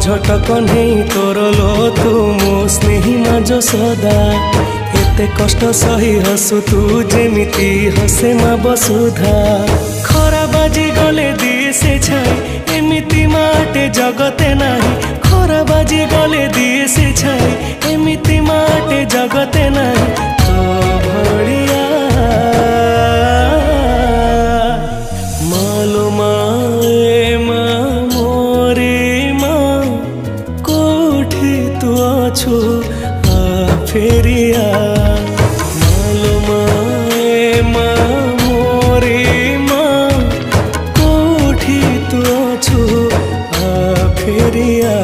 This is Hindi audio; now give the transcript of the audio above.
झटक नहीं तोर लो तू मो स्नेही माज सदा एते कष्ट सही हसु तू जेमिति हसे मा बसुधा खरा बाजी गले दिए से छाई एमिति माटे जगते नाही खरा बाजी गले दिए से छाई एमिति माटे जगते नाही तो भड़िया मालो माए मा मोरे मा कोठी तू अछु आ फेरिया मालो माए मा मोरे मा कोठी तू अछु आ फेरिया।